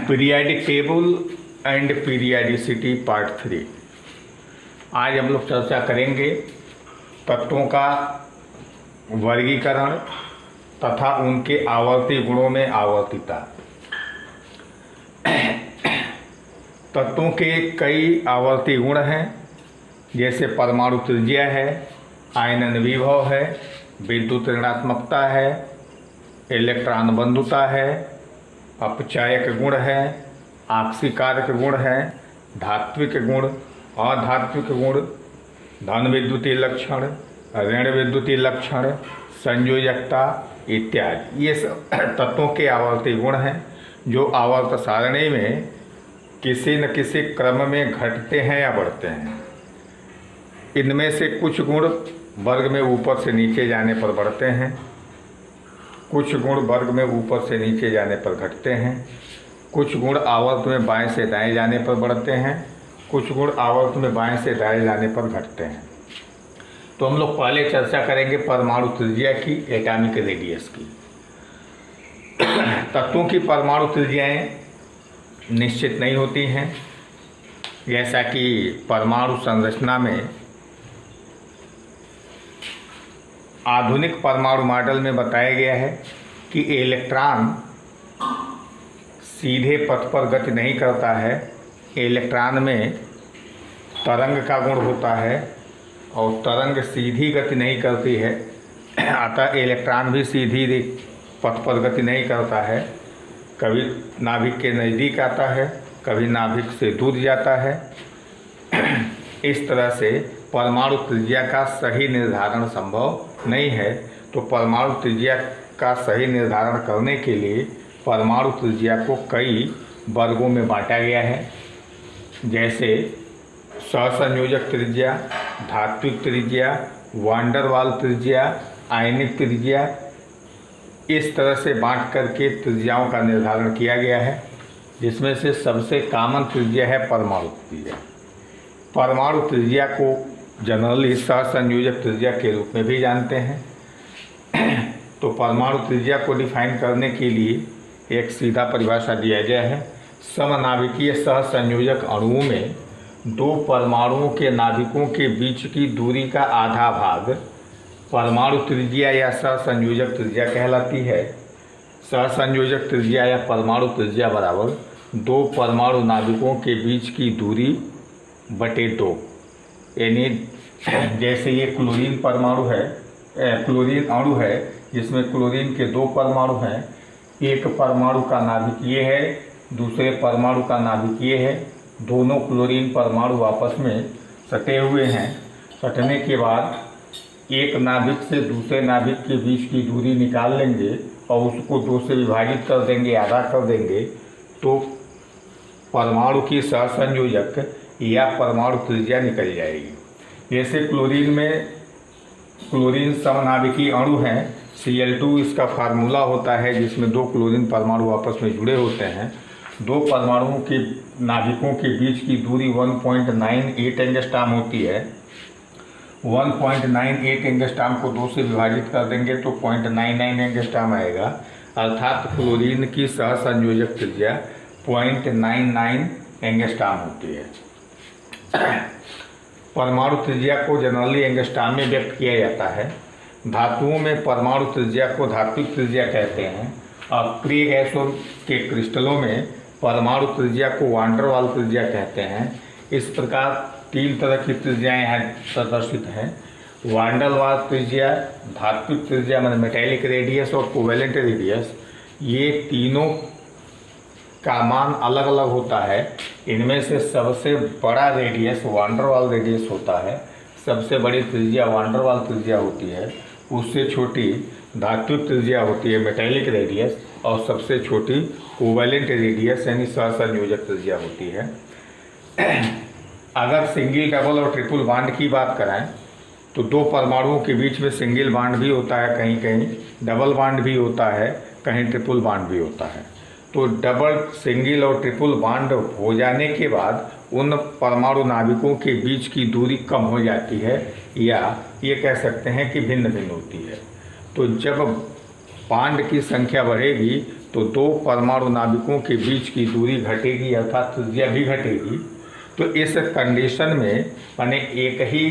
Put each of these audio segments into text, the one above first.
Periodic table and periodicity part 3। आज हम लोग चर्चा करेंगे तत्वों का वर्गीकरण तथा उनके आवर्ती गुणों में आवर्तिता। तत्वों के कई आवर्ती गुण हैं, जैसे परमाणु त्रिज्या है, आयनन विभव है, विद्युत ऋणात्मकता है, इलेक्ट्रॉन बंधुता है, अपचायक गुण है, आक्सीकारक गुण है, धात्विक गुण, अधात्विक गुण, धन विद्युतीय लक्षण, ऋण विद्युतीय लक्षण, संयोजकता इत्यादि। ये सब तत्वों के आवर्ती गुण हैं जो आवर्त सारणी में किसी न किसी क्रम में घटते हैं या बढ़ते हैं। इनमें से कुछ गुण वर्ग में ऊपर से नीचे जाने पर बढ़ते हैं, कुछ गुण वर्ग में ऊपर से नीचे जाने पर घटते हैं, कुछ गुण आवर्त में बाएं से दाएं जाने पर बढ़ते हैं, कुछ गुण आवर्त में बाएं से दाएं जाने पर घटते हैं। तो हम लोग पहले चर्चा करेंगे परमाणु त्रिज्या की, एटॉमिक रेडियस की। तत्वों की परमाणु त्रिज्याएं निश्चित नहीं होती हैं, जैसा कि परमाणु संरचना में आधुनिक परमाणु मॉडल में बताया गया है कि इलेक्ट्रॉन सीधे पथ पर गति नहीं करता है। इलेक्ट्रॉन में तरंग का गुण होता है और तरंग सीधी गति नहीं करती है, अतः इलेक्ट्रॉन भी सीधी पथ पर गति नहीं करता है। कभी नाभिक के नज़दीक आता है, कभी नाभिक से दूर जाता है। इस तरह से परमाणु त्रिज्या का सही निर्धारण संभव नहीं है। तो परमाणु त्रिज्या का सही निर्धारण करने के लिए परमाणु त्रिज्या को कई वर्गों में बांटा गया है, जैसे सहसंयोजक त्रिज्या, धात्विक त्रिज्या, वांडर वाल त्रिज्या, आयनिक त्रिज्या। इस तरह से बांट करके त्रिज्याओं का निर्धारण किया गया है, जिसमें से सबसे कॉमन त्रिज्या है परमाणु त्रिज्या। परमाणु त्रिज्या को जनरली सहसंयोजक त्रिज्या के रूप में भी जानते हैं। तो परमाणु त्रिज्या को डिफाइन करने के लिए एक सीधा परिभाषा दिया गया है। समनाभिकीय सहसंयोजक अणुओं में दो परमाणुओं के नाभिकों के बीच की दूरी का आधा भाग परमाणु त्रिज्या या सहसंयोजक त्रिज्या कहलाती है। सहसंयोजक त्रिज्या या परमाणु त्रिज्या बराबर दो परमाणु नाभिकों के बीच की दूरी बटे 2। यानी जैसे ये क्लोरीन परमाणु है, क्लोरीन अणु है, जिसमें क्लोरीन के 2 परमाणु हैं। एक परमाणु का नाभिक ये है, दूसरे परमाणु का नाभिक ये है। दोनों क्लोरीन परमाणु आपस में सटे हुए हैं। सटने के बाद एक नाभिक से दूसरे नाभिक के बीच की दूरी निकाल लेंगे और उसको 2 से विभाजित कर देंगे, आधा कर देंगे, तो परमाणु की सहसंयोजक या परमाणु त्रिज्या निकल जाएगी। जैसे क्लोरीन में क्लोरीन समनाभिकीय अणु हैं, Cl2 इसका फार्मूला होता है, जिसमें 2 क्लोरीन परमाणु आपस में जुड़े होते हैं। 2 परमाणुओं के नाभिकों के बीच की दूरी 1.98 एंगस्ट्रॉम होती है। 1.98 एंगस्ट्रॉम को 2 से विभाजित कर देंगे तो 0.99 एंगस्ट्रॉम आएगा, अर्थात क्लोरीन की सहसंयोजक त्रिज्या 0.99 एंगस्ट्रॉम होती है। परमाणु त्रिज्या को जनरली एंगस्ट्रॉम में व्यक्त किया जाता है। धातुओं में परमाणु त्रिज्या को धात्विक त्रिज्या कहते हैं और अक्रिय गैसों के क्रिस्टलों में परमाणु त्रिज्या को वांडर वाल त्रिज्या कहते हैं। इस प्रकार 3 तरह की त्रिज्याएं यहाँ प्रदर्शित हैं। वांडर वाल त्रिज्या, धात्विक त्रिज्या मतलब मेटेलिक रेडियस और कोवेलेंट रेडियस, ये तीनों का मान अलग अलग होता है। इनमें से सबसे बड़ा रेडियस वांडर वाल रेडियस होता है। सबसे बड़ी त्रिज्या वांडर वाल त्रिज्या होती है। उससे छोटी धात्विक त्रिज्या होती है, मेटेलिक रेडियस, और सबसे छोटी कोवेलेंट रेडियस यानी सहसंयोजक त्रिज्या होती है। अगर सिंगल, डबल और ट्रिपल बॉन्ड की बात कराएं तो 2 परमाणुओं के बीच में सिंगल बॉन्ड भी होता है, कहीं कहीं डबल बॉन्ड भी होता है, कहीं ट्रिपल बॉन्ड भी होता है। तो डबल, सिंगल और ट्रिपल बॉन्ड हो जाने के बाद उन परमाणु नाभिकों के बीच की दूरी कम हो जाती है, या ये कह सकते हैं कि भिन्न भिन्न होती है। तो जब बॉन्ड की संख्या बढ़ेगी तो दो परमाणु नाभिकों के बीच की दूरी घटेगी अर्थात त्रिज्या भी घटेगी। तो इस कंडीशन में माने एक ही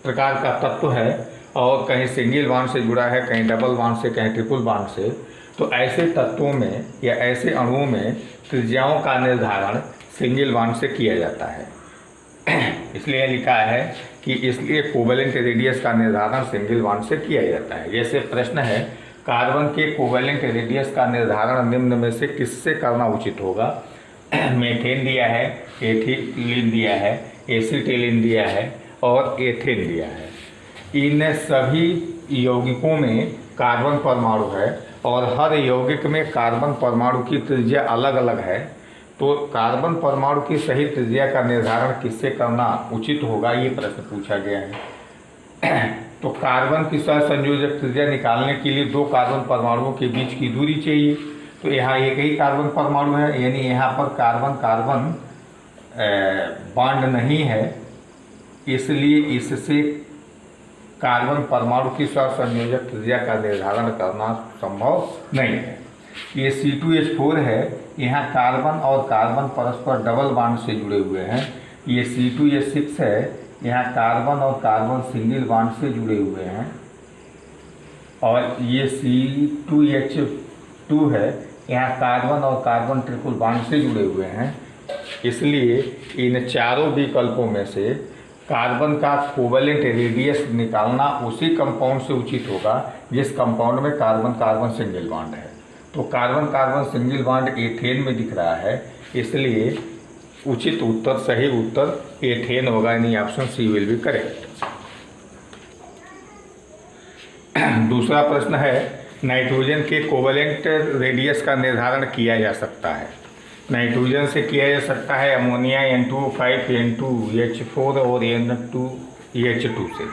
प्रकार का तत्व है और कहीं सिंगल बॉन्ड से जुड़ा है, कहीं डबल बॉन्ड से, कहीं ट्रिपल बॉन्ड से, तो ऐसे तत्वों में या ऐसे अणुओं में त्रिज्याओं का निर्धारण सिंगल बॉन्ड से किया जाता है। इसलिए लिखा है कि इसलिए कोवेलेंट रेडियस का निर्धारण सिंगल बॉन्ड से किया जाता है। जैसे प्रश्न है, कार्बन के कोवेलेंट रेडियस का निर्धारण निम्न में से किससे करना उचित होगा? मीथेन दिया है, एथिलीन दिया है, एसिटिलीन दिया है और एथेन दिया है। इन सभी यौगिकों में कार्बन परमाणु है और हर यौगिक में कार्बन परमाणु की त्रिज्या अलग अलग है। तो कार्बन परमाणु की सही त्रिज्या का निर्धारण किससे करना उचित होगा, ये प्रश्न पूछा गया है। तो कार्बन की सहसंयोजक त्रिज्या निकालने के लिए दो कार्बन परमाणुओं के बीच की दूरी चाहिए। तो यहाँ एक ही कार्बन परमाणु है, यानी यहाँ पर कार्बन कार्बन बॉन्ड नहीं है, इसलिए इससे कार्बन परमाणु की सहसंयोजक त्रिज्या का निर्धारण करना संभव नहीं है। ये C2H4 है, यहाँ कार्बन और कार्बन परस्पर डबल बॉन्ड से जुड़े हुए हैं। ये C2H6 है, यहाँ कार्बन और कार्बन सिंगल बॉन्ड से जुड़े हुए हैं। और ये C2H2 है, यहाँ कार्बन और कार्बन ट्रिपल बॉन्ड से जुड़े हुए हैं। इसलिए इन चारों विकल्पों में से कार्बन का कोवेलेंट रेडियस निकालना उसी कंपाउंड से उचित होगा जिस कंपाउंड में कार्बन कार्बन सिंगल बॉन्ड है। तो carbon carbon single bond ethane में दिख रहा है, इसलिए उचित उत्तर, सही उत्तर एथेन होगा, यानी option C will be correct. दूसरा प्रश्न है, नाइट्रोजन के कोवेलेंट रेडियस का निर्धारण किया जा सकता है। नाइट्रोजन से किया जा सकता है अमोनिया N2O5, N2H4 और N2H2 से।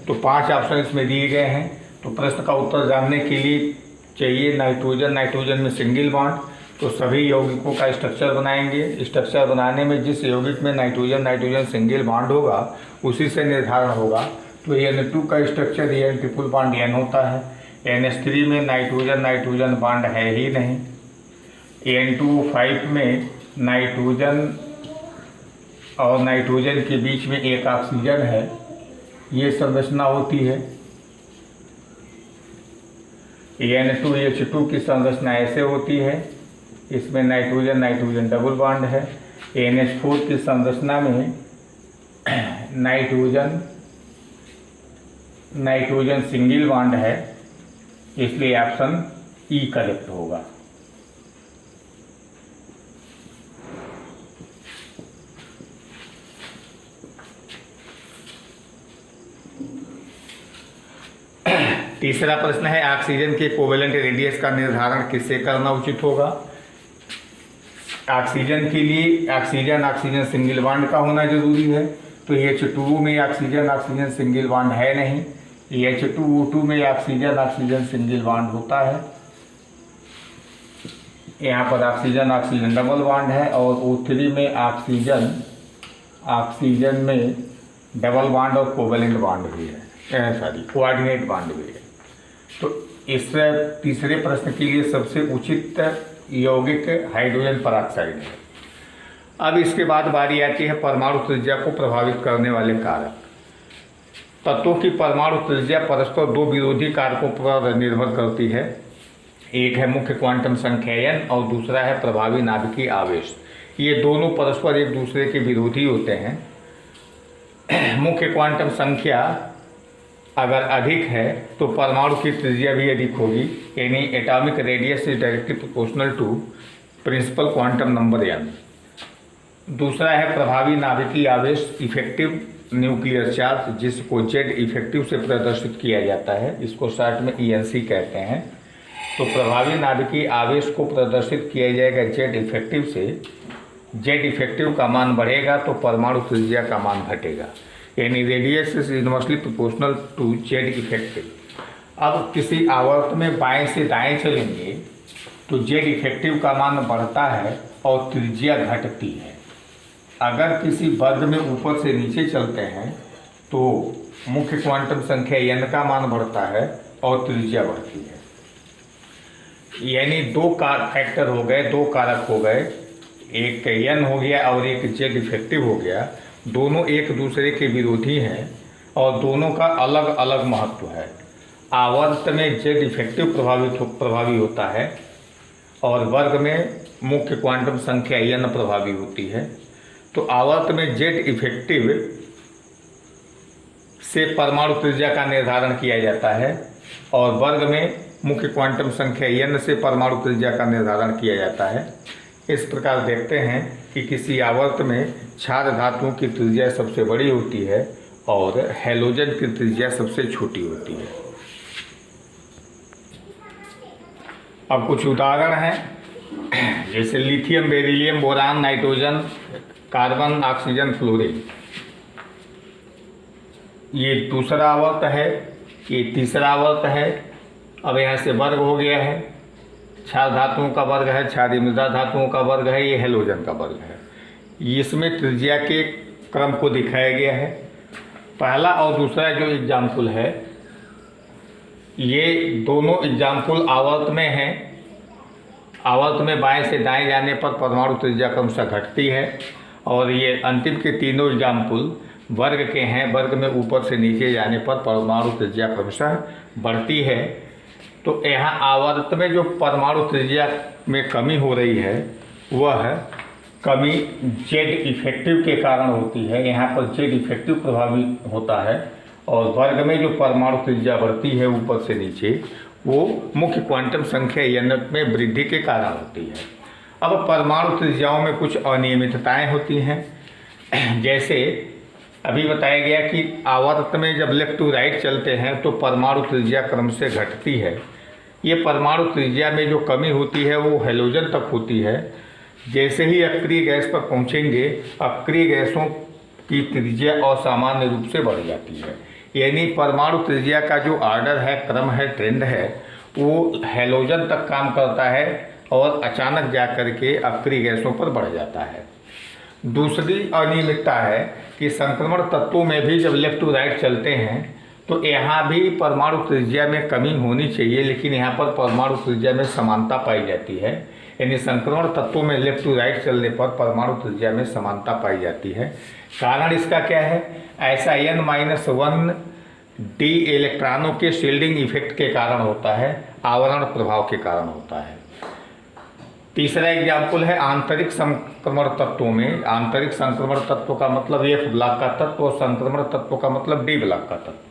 तो 5 ऑप्शन इसमें दिए गए हैं। तो प्रश्न का उत्तर जानने के लिए चाहिए नाइट्रोजन, नाइट्रोजन में सिंगल बॉन्ड, तो सभी यौगिकों का स्ट्रक्चर बनाएंगे। स्ट्रक्चर बनाने में जिस यौगिक में नाइट्रोजन नाइट्रोजन सिंगल बॉन्ड होगा उसी से निर्धारण होगा। तो N2 का structure N triple bond N होता है। NH3 में नाइट्रोजन नाइट्रोजन बॉन्ड है ही नहीं। N2O5 में नाइट्रोजन और नाइट्रोजन के बीच में एक ऑक्सीजन है, ये संरचना होती है। N2H2 की संरचना ऐसे होती है, इसमें नाइट्रोजन नाइट्रोजन डबल बॉन्ड है। NH4 की संरचना में नाइट्रोजन नाइट्रोजन सिंगल बॉन्ड है, इसलिए ऑप्शन ई करेक्ट होगा। तीसरा प्रश्न है, ऑक्सीजन के कोवेलेंट रेडियस का निर्धारण किससे करना उचित होगा? ऑक्सीजन के लिए ऑक्सीजन ऑक्सीजन सिंगल बॉन्ड का होना जरूरी है। तो H2O में ऑक्सीजन ऑक्सीजन सिंगल बॉन्ड है नहीं। H2O2 में ऑक्सीजन ऑक्सीजन सिंगल बॉन्ड होता है। यहाँ पर ऑक्सीजन ऑक्सीजन डबल बॉन्ड है और O3 में ऑक्सीजन ऑक्सीजन में डबल बॉन्ड और कोवेलेंट बॉन्ड भी है, कोऑर्डिनेट बॉन्ड भी है। तो इस तीसरे प्रश्न के लिए सबसे उचित यौगिक हाइड्रोजन परऑक्साइड है। अब इसके बाद बारी आती है परमाणु त्रिज्या को प्रभावित करने वाले कारक। तत्वों की परमाणु त्रिज्या परस्पर दो विरोधी कारकों पर निर्भर करती है। एक है मुख्य क्वांटम संख्या n और दूसरा है प्रभावी नाभिकीय आवेश। ये दोनों परस्पर एक दूसरे के विरोधी होते हैं। मुख्य क्वांटम संख्या अगर अधिक है तो परमाणु की त्रिज्या भी अधिक होगी, यानी atomic radius is directly proportional to principal quantum number n। दूसरा है प्रभावी नाभिकीय आवेश, इफेक्टिव न्यूक्लियर चार्ज, जिसको जेड इफेक्टिव से प्रदर्शित किया जाता है, इसको शॉर्ट में ENC कहते हैं। तो प्रभावी नाभिकीय आवेश को प्रदर्शित किया जाएगा जेड इफेक्टिव से। जेड इफेक्टिव का मान बढ़ेगा तो परमाणु त्रिज्या का मान घटेगा, यानी radius is inversely proportional to Z effective. अब किसी आवर्त में बाएं से दाएं चलेंगे तो जेड इफेक्टिव का मान बढ़ता है और त्रिज्या घटती है। अगर किसी वर्ग में ऊपर से नीचे चलते हैं तो मुख्य क्वांटम संख्या n का मान बढ़ता है और त्रिज्या बढ़ती है। यानी दो फैक्टर हो गए, दो कारक हो गए, एक एन हो गया और एक जेड इफेक्टिव हो गया। दोनों एक दूसरे के विरोधी हैं और दोनों का अलग अलग महत्व है। आवर्त में जेड इफेक्टिव प्रभावी होता है और वर्ग में मुख्य क्वांटम संख्या एन प्रभावी होती है। तो आवर्त में जेड इफेक्टिव से परमाणु त्रिज्या का निर्धारण किया जाता है और वर्ग में मुख्य क्वांटम संख्या एन से परमाणु त्रिज्या का निर्धारण किया जाता है। इस प्रकार देखते हैं कि किसी आवर्त में क्षार धातुओं की त्रिज्या सबसे बड़ी होती है और हैलोजन की त्रिज्या सबसे छोटी होती है। अब कुछ उदाहरण हैं, जैसे lithium, beryllium, boron, nitrogen, carbon, oxygen, fluorine. ये दूसरा आवर्त है, ये तीसरा आवर्त है। अब यहाँ से वर्ग हो गया है, क्षार धातुओं का वर्ग है, क्षारीय मृदा धातुओं का वर्ग है, ये हैलोजन का वर्ग है। इसमें त्रिज्या के क्रम को दिखाया गया है। पहला और दूसरा जो एग्जाम्पल है, ये दोनों एग्जाम्पल आवर्त में हैं। आवर्त में बाएं से दाएं जाने पर परमाणु त्रिज्या क्रमशः घटती है और ये अंतिम के तीनों एग्जाम्पल वर्ग के हैं। वर्ग में ऊपर से नीचे जाने पर परमाणु त्रिज्या क्रमशः बढ़ती है। तो यहाँ आवर्त में जो परमाणु त्रिज्या में कमी हो रही है वह कमी जेड इफेक्टिव के कारण होती है। यहाँ पर जेड इफेक्टिव प्रभावी होता है और वर्ग में जो परमाणु त्रिज्या बढ़ती है ऊपर से नीचे, वो मुख्य क्वांटम संख्या एन में वृद्धि के कारण होती है। अब परमाणु त्रिज्याओं में कुछ अनियमितताएं होती हैं। जैसे अभी बताया गया कि आवर्त में जब लेफ्ट टू राइट चलते हैं तो परमाणु त्रिज्या क्रम से घटती है। ये परमाणु त्रिज्या में जो कमी होती है वो हैलोजन तक होती है। जैसे ही अक्रिय गैस पर पहुंचेंगे, अक्रिय गैसों की त्रिज्या असामान्य रूप से बढ़ जाती है। यानी परमाणु त्रिज्या का जो ऑर्डर है, क्रम है, ट्रेंड है, वो हैलोजन तक काम करता है और अचानक जा कर के अक्रिय गैसों पर बढ़ जाता है। दूसरी अनियमितता है कि संक्रमण तत्वों में भी जब लेफ्ट टू राइट चलते हैं तो यहाँ भी परमाणु त्रिज्या में कमी होनी चाहिए, लेकिन यहाँ पर परमाणु त्रिज्या में समानता पाई जाती है। यानी संक्रमण तत्वों में लेफ्ट टू राइट चलने पर परमाणु त्रिज्या में समानता पाई जाती है। कारण इसका क्या है? ऐसा n-1 डी इलेक्ट्रॉनों के शील्डिंग इफेक्ट के कारण होता है, आवरण प्रभाव के कारण होता है। तीसरा एग्जाम्पल है आंतरिक संक्रमण तत्वों में। आंतरिक संक्रमण तत्व का मतलब F ब्लॉक का तत्व और संक्रमण तत्व का मतलब D ब्लॉक का तत्व।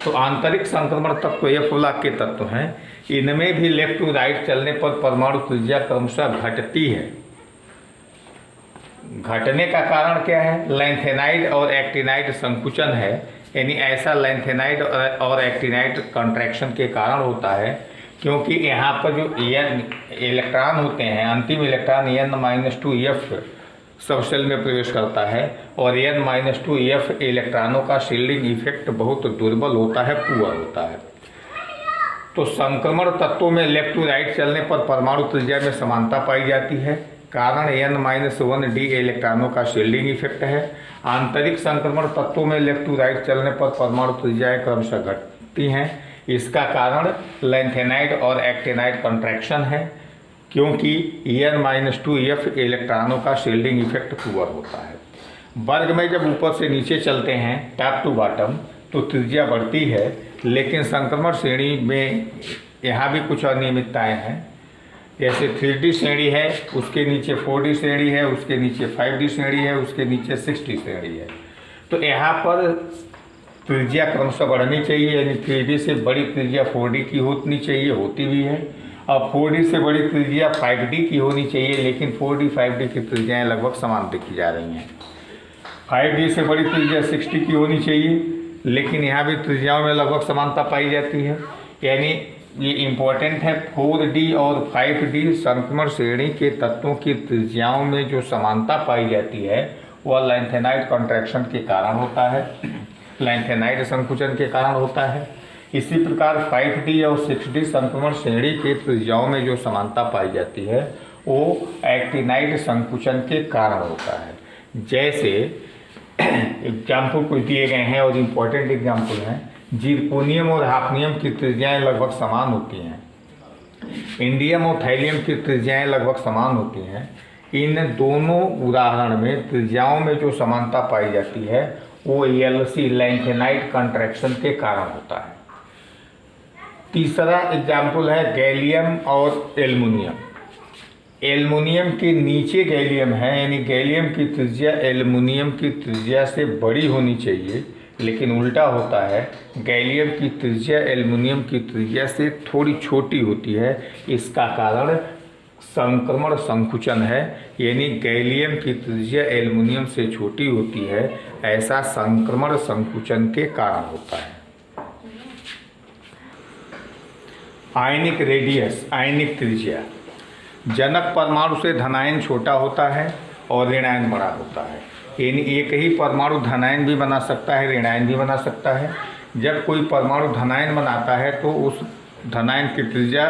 तो आंतरिक संक्रमण तत्व F ब्लॉक के तत्व हैं। इनमें भी लेफ्ट टू राइट चलने पर परमाणु त्रिज्या क्रमशः घटती है। घटने का कारण क्या है? लैंथेनाइड और एक्टिनाइड संकुचन है। यानी ऐसा लैंथेनाइड और एक्टिनाइड कॉन्ट्रैक्शन के कारण होता है, क्योंकि यहाँ पर जो n इलेक्ट्रॉन होते हैं, अंतिम इलेक्ट्रॉन n-2f सब सेल में प्रवेश करता है और n-2f इलेक्ट्रॉनों का शील्डिंग इफेक्ट बहुत दुर्बल होता है, पुअर होता है। तो संक्रमण तत्वों में लेफ्ट टू राइट चलने पर परमाणु त्रिज्या में समानता पाई जाती है। कारण n-1 डी इलेक्ट्रॉनों का शील्डिंग इफेक्ट है। आंतरिक संक्रमण तत्वों में लेफ्ट टू राइट चलने पर परमाणु त्रिज्याएं क्रमशः घटती हैं। इसका कारण लैंथेनाइड और एक्टिनाइड कॉन्ट्रैक्शन है, क्योंकि n-2f इलेक्ट्रॉनों का शील्डिंग इफेक्ट पुअर होता है। वर्ग में जब ऊपर से नीचे चलते हैं, टॉप टू बॉटम, तो त्रिज्या बढ़ती है, लेकिन संक्रमण श्रेणी में यहाँ भी कुछ अनियमितताएं हैं। जैसे 3D श्रेणी है, उसके नीचे 4D श्रेणी है, उसके नीचे 5D श्रेणी है, उसके नीचे 6D श्रेणी है। तो यहाँ पर त्रिज्या क्रमशः बढ़नी चाहिए। यानी 3D से बड़ी त्रिज्या 4D की होनी चाहिए, होती भी है। अब 4D से बड़ी त्रिज्या 5D की होनी चाहिए, लेकिन 4D 5D की त्रिज्याएँ लगभग समान देखी जा रही हैं। 5D से बड़ी त्रिज्या 6D की होनी चाहिए, लेकिन यहाँ भी त्रिज्याओं में लगभग समानता पाई जाती है। यानी ये इम्पोर्टेंट है, 4D और 5D संक्रमण श्रेणी के तत्वों की त्रिज्याओं में जो समानता पाई जाती है वह लैंथेनाइड कॉन्ट्रैक्शन के कारण होता है, लैंथेनाइड संकुचन के कारण होता है। इसी प्रकार 5D और 6D संक्रमण श्रेणी के त्रिज्याओं में जो समानता पाई जाती है वो एक्टिनाइड संकुचन के कारण होता है। जैसे एग्जाम्पल कुछ दिए गए हैं और इम्पोर्टेंट एग्जाम्पल हैं। जिरकोनियम और हाफनियम की त्रिज्याएं लगभग समान होती हैं, इंडियम और थैलियम की त्रिज्याएं लगभग समान होती हैं। इन दोनों उदाहरण में त्रिज्याओं में जो समानता पाई जाती है वो एलसी लैंथेनाइट कंट्रैक्शन के कारण होता है। तीसरा एग्जाम्पल है गैलियम और एल्युमिनियम। एल्युमिनियम के नीचे गैलियम है, यानी गैलियम की त्रिज्या एल्युमिनियम की त्रिज्या से बड़ी होनी चाहिए, लेकिन उल्टा होता है, गैलियम की त्रिज्या एल्युमिनियम की त्रिज्या से थोड़ी छोटी होती है। इसका कारण संक्रमण संकुचन है, यानी गैलियम की त्रिज्या एल्युमिनियम से छोटी होती है, ऐसा संक्रमण संकुचन के कारण होता है। आयनिक रेडियस, आयनिक त्रिज्या। जनक परमाणु से धनायन छोटा होता है और ऋणायन बड़ा होता है, यानी एक ही परमाणु धनायन भी बना सकता है, ऋणायन भी बना सकता है। जब कोई परमाणु धनायन बनाता है तो उस धनायन की त्रिज्या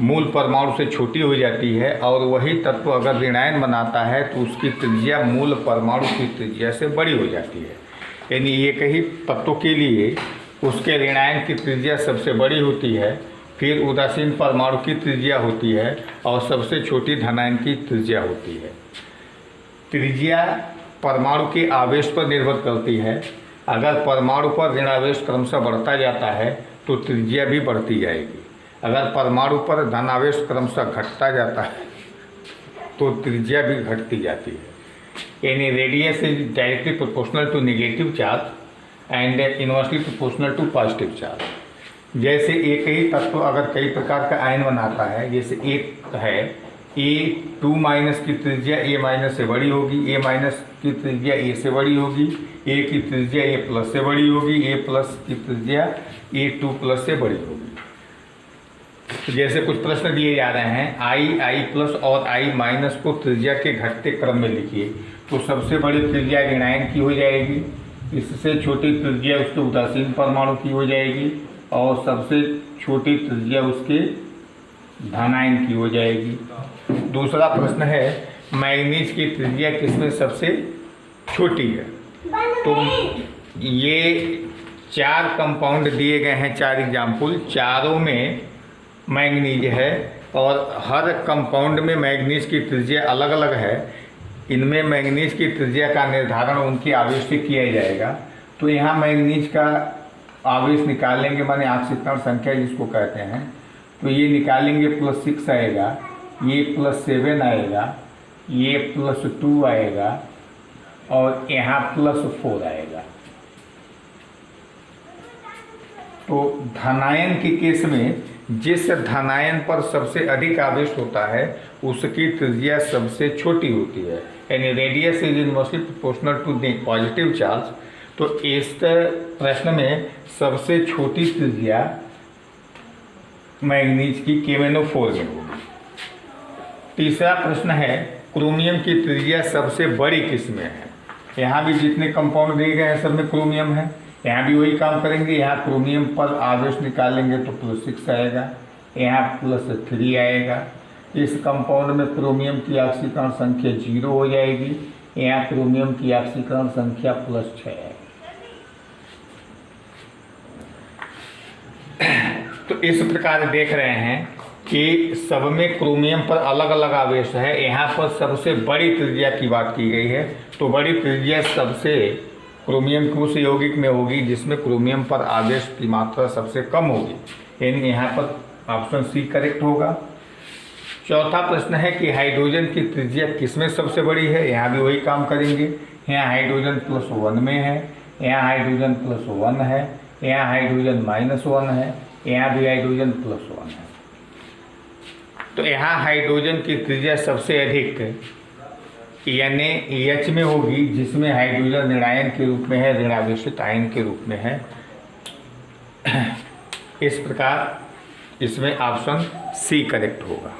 मूल परमाणु से छोटी हो जाती है, और वही तत्व अगर ऋणायन बनाता है तो उसकी त्रिज्या मूल परमाणु की त्रिज्या से बड़ी हो जाती है। यानी एक ही तत्व के लिए उसके ऋणायन की त्रिज्या सबसे बड़ी होती है, फिर उदासीन परमाणु की त्रिज्या होती है, और सबसे छोटी धनायन की त्रिज्या होती है। त्रिज्या परमाणु के आवेश पर निर्भर करती है। अगर परमाणु पर ऋणावेश क्रमशः बढ़ता जाता है तो त्रिज्या भी बढ़ती जाएगी। अगर परमाणु पर धनावेश क्रमशः घटता जाता है तो त्रिज्या भी घटती जाती है। यानी radius is directly proportional to negative charge and inversely proportional to positive charge. जैसे एक ही तत्व अगर कई प्रकार का आयन बनाता है, जैसे एक है A2- की त्रिज्या A- से बड़ी होगी, A- की त्रिज्या A से बड़ी होगी, A की त्रिज्या A+ से बड़ी होगी, A+ की त्रिज्या A2+ से बड़ी होगी। तो जैसे कुछ प्रश्न दिए जा रहे हैं, I+ और I- को त्रिज्या के घटते क्रम में लिखिए, तो सबसे बड़ी त्रिज्या ऋणायन की हो जाएगी, इससे छोटी त्रिज्या उसके उदासीन परमाणु की हो जाएगी, और सबसे छोटी त्रिज्या उसके धनायन की हो जाएगी। दूसरा प्रश्न है मैग्नीज की त्रिज्या किसमें सबसे छोटी है? तो ये 4 कंपाउंड दिए गए हैं, 4 एग्जाम्पल, चारों में मैग्नीज है, और हर कंपाउंड में मैग्नीज की त्रिज्या अलग अलग है। इनमें मैग्नीज की त्रिज्या का निर्धारण उनके आवेश से किया जाएगा। तो यहाँ मैग्नीज का आवेश निकालेंगे, माने आक्सीकरण संख्या जिसको कहते हैं, तो ये निकालेंगे +6 आएगा, ये +7 आएगा, ये +2 आएगा, और यहाँ +4 आएगा। तो धनायन के केस में जिस धनायन पर सबसे अधिक आवेश होता है उसकी त्रिज्या सबसे छोटी होती है, यानी radius is inversely proportional to the positive charge. तो इस प्रश्न में सबसे छोटी त्रिज्या मैग्नीज की KMnO4 में होगी। तीसरा प्रश्न है क्रोमियम की त्रिज्या सबसे बड़ी किस में है? यहाँ भी जितने कंपाउंड दिए गए हैं सब में क्रोमियम है, यहाँ भी वही काम करेंगे। यहाँ क्रोमियम पर आवेश निकालेंगे तो +6 आएगा, यहाँ +3 आएगा। इस कंपाउंड में क्रोमियम की ऑक्सीकरण संख्या 0 हो जाएगी, यहाँ क्रोमियम की ऑक्सीकरण संख्या +6 है। तो इस प्रकार देख रहे हैं कि सब में क्रोमियम पर अलग अलग आवेश है। यहाँ पर सबसे बड़ी त्रिज्या की बात की गई है, तो बड़ी त्रिज्या सबसे क्रोमियम के उस यौगिक में होगी जिसमें क्रोमियम पर आवेश की मात्रा सबसे कम होगी, यानी यहाँ पर ऑप्शन सी करेक्ट होगा। चौथा प्रश्न है कि हाइड्रोजन की त्रिज्या किसमें सबसे बड़ी है? यहाँ भी वही काम करेंगे। यहाँ हाइड्रोजन +1 में है, यहाँ हाइड्रोजन +1 है, यहाँ हाइड्रोजन -1 है, यहाँ भी हाइड्रोजन +1 है। तो यहाँ हाइड्रोजन की त्रिज्या सबसे अधिक यानी H में होगी, जिसमें हाइड्रोजन ऋणायन के रूप में है, ऋणावेशित आयन के रूप में है। इस प्रकार इसमें ऑप्शन सी करेक्ट होगा।